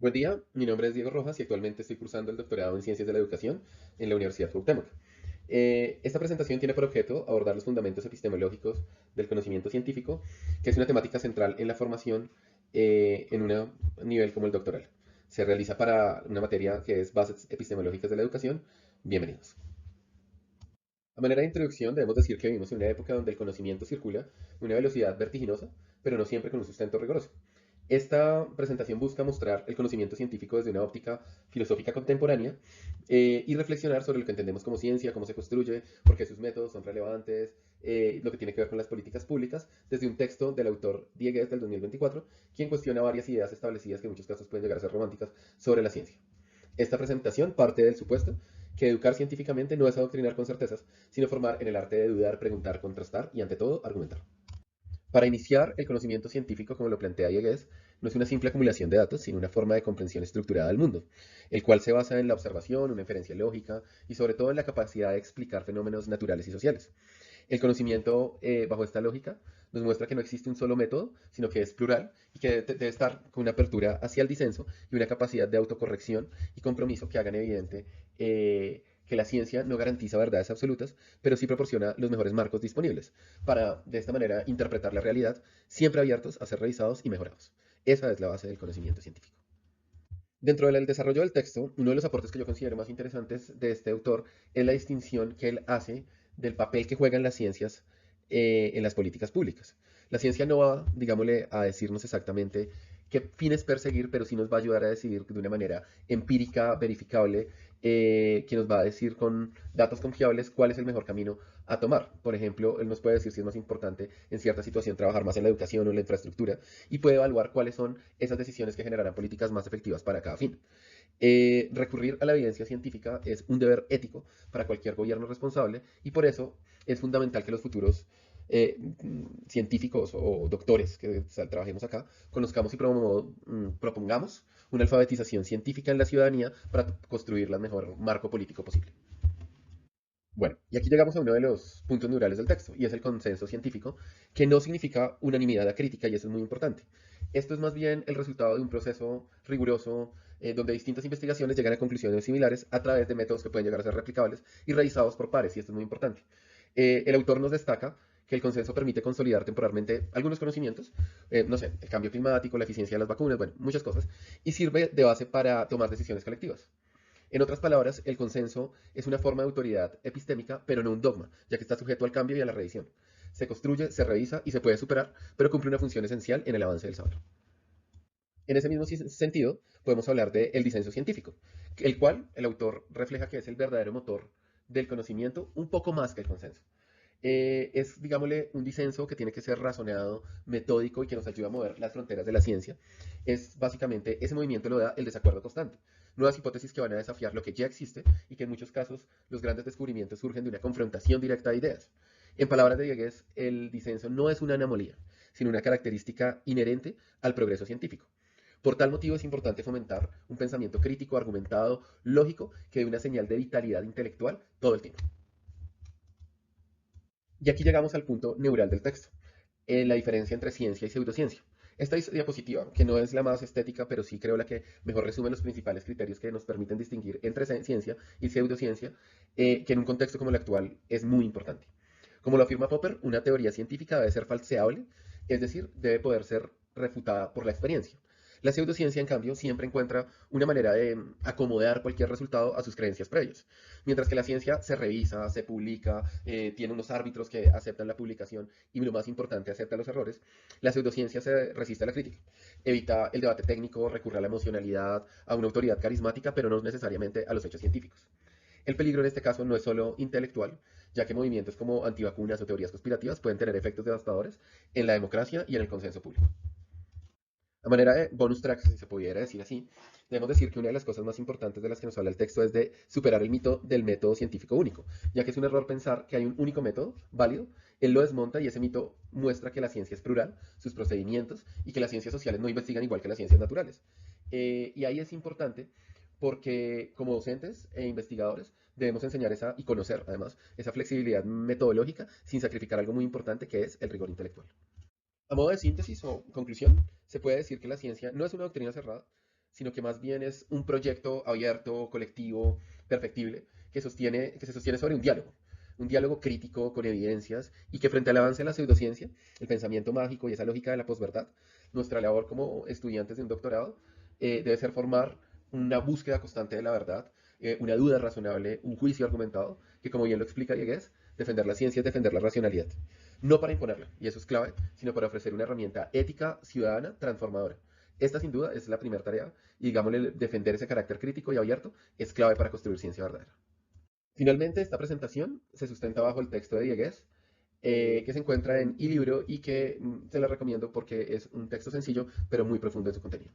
Buen día, mi nombre es Diego Rojas y actualmente estoy cursando el doctorado en Ciencias de la Educación en la Universidad Cuauhtémoc. Esta presentación tiene por objeto abordar los fundamentos epistemológicos del conocimiento científico, que es una temática central en la formación en un nivel como el doctoral. Se realiza para una materia que es Bases Epistemológicas de la Educación. Bienvenidos. A manera de introducción, debemos decir que vivimos en una época donde el conocimiento circula a una velocidad vertiginosa, pero no siempre con un sustento riguroso. Esta presentación busca mostrar el conocimiento científico desde una óptica filosófica contemporánea y reflexionar sobre lo que entendemos como ciencia, cómo se construye, por qué sus métodos son relevantes, lo que tiene que ver con las políticas públicas, desde un texto del autor Diegues del 2024, quien cuestiona varias ideas establecidas que en muchos casos pueden llegar a ser románticas sobre la ciencia. Esta presentación parte del supuesto que educar científicamente no es adoctrinar con certezas, sino formar en el arte de dudar, preguntar, contrastar y, ante todo, argumentar. Para iniciar, el conocimiento científico, como lo plantea Diegues, no es una simple acumulación de datos, sino una forma de comprensión estructurada del mundo, el cual se basa en la observación, una inferencia lógica y sobre todo en la capacidad de explicar fenómenos naturales y sociales. El conocimiento, bajo esta lógica, nos muestra que no existe un solo método, sino que es plural y que debe estar con una apertura hacia el disenso y una capacidad de autocorrección y compromiso que hagan evidente que la ciencia no garantiza verdades absolutas, pero sí proporciona los mejores marcos disponibles para, de esta manera, interpretar la realidad, siempre abiertos a ser revisados y mejorados. Esa es la base del conocimiento científico. Dentro del desarrollo del texto, uno de los aportes que yo considero más interesantes de este autor es la distinción que él hace del papel que juegan las ciencias en las políticas públicas. La ciencia no va, digámosle, a decirnos exactamente qué fines perseguir, pero sí nos va a ayudar a decidir de una manera empírica, verificable, que nos va a decir con datos confiables cuál es el mejor camino a tomar. Por ejemplo, él nos puede decir si es más importante en cierta situación trabajar más en la educación o en la infraestructura y puede evaluar cuáles son esas decisiones que generarán políticas más efectivas para cada fin. Recurrir a la evidencia científica es un deber ético para cualquier gobierno responsable y por eso es fundamental que los futuros científicos o doctores que trabajemos acá conozcamos y propongamos una alfabetización científica en la ciudadanía para construir el mejor marco político posible. Bueno, y aquí llegamos a uno de los puntos neurales del texto, y es el consenso científico, que no significa unanimidad crítica, y eso es muy importante. Esto es más bien el resultado de un proceso riguroso, donde distintas investigaciones llegan a conclusiones similares a través de métodos que pueden llegar a ser replicables y revisados por pares, y esto es muy importante. El autor nos destaca que el consenso permite consolidar temporalmente algunos conocimientos, no sé, el cambio climático, la eficiencia de las vacunas, bueno, muchas cosas, y sirve de base para tomar decisiones colectivas. En otras palabras, el consenso es una forma de autoridad epistémica, pero no un dogma, ya que está sujeto al cambio y a la revisión. Se construye, se revisa y se puede superar, pero cumple una función esencial en el avance del saber. En ese mismo sentido, podemos hablar del disenso científico, el cual el autor refleja que es el verdadero motor del conocimiento, un poco más que el consenso. Es, digámosle, un disenso que tiene que ser razonado, metódico y que nos ayuda a mover las fronteras de la ciencia. Es básicamente, ese movimiento lo da el desacuerdo constante. Nuevas hipótesis que van a desafiar lo que ya existe y que en muchos casos los grandes descubrimientos surgen de una confrontación directa de ideas. En palabras de Diegues, el disenso no es una anomalía, sino una característica inherente al progreso científico. Por tal motivo es importante fomentar un pensamiento crítico, argumentado, lógico, que dé una señal de vitalidad intelectual todo el tiempo. Y aquí llegamos al punto neural del texto, la diferencia entre ciencia y pseudociencia. Esta diapositiva, que no es la más estética, pero sí creo la que mejor resume los principales criterios que nos permiten distinguir entre ciencia y pseudociencia, que en un contexto como el actual es muy importante. Como lo afirma Popper, una teoría científica debe ser falseable, es decir, debe poder ser refutada por la experiencia. La pseudociencia, en cambio, siempre encuentra una manera de acomodar cualquier resultado a sus creencias previas. Mientras que la ciencia se revisa, se publica, tiene unos árbitros que aceptan la publicación y, lo más importante, acepta los errores, la pseudociencia se resiste a la crítica. Evita el debate técnico, recurre a la emocionalidad, a una autoridad carismática, pero no necesariamente a los hechos científicos. El peligro en este caso no es solo intelectual, ya que movimientos como antivacunas o teorías conspirativas pueden tener efectos devastadores en la democracia y en el consenso público. A manera de bonus track, si se pudiera decir así, debemos decir que una de las cosas más importantes de las que nos habla el texto es de superar el mito del método científico único, ya que es un error pensar que hay un único método válido. Él lo desmonta y ese mito muestra que la ciencia es plural, sus procedimientos, y que las ciencias sociales no investigan igual que las ciencias naturales. Y ahí es importante porque como docentes e investigadores debemos enseñar esa y conocer además esa flexibilidad metodológica sin sacrificar algo muy importante que es el rigor intelectual. A modo de síntesis o conclusión, se puede decir que la ciencia no es una doctrina cerrada, sino que más bien es un proyecto abierto, colectivo, perfectible, que se sostiene sobre un diálogo crítico con evidencias y que frente al avance de la pseudociencia, el pensamiento mágico y esa lógica de la posverdad, nuestra labor como estudiantes de un doctorado debe ser formar una búsqueda constante de la verdad, una duda razonable, un juicio argumentado, que como bien lo explica Diegues, defender la ciencia es defender la racionalidad. No para imponerla, y eso es clave, sino para ofrecer una herramienta ética, ciudadana, transformadora. Esta sin duda es la primera tarea y digámosle defender ese carácter crítico y abierto es clave para construir ciencia verdadera. Finalmente, esta presentación se sustenta bajo el texto de Diegues, que se encuentra en eLibro y que se la recomiendo porque es un texto sencillo pero muy profundo en su contenido.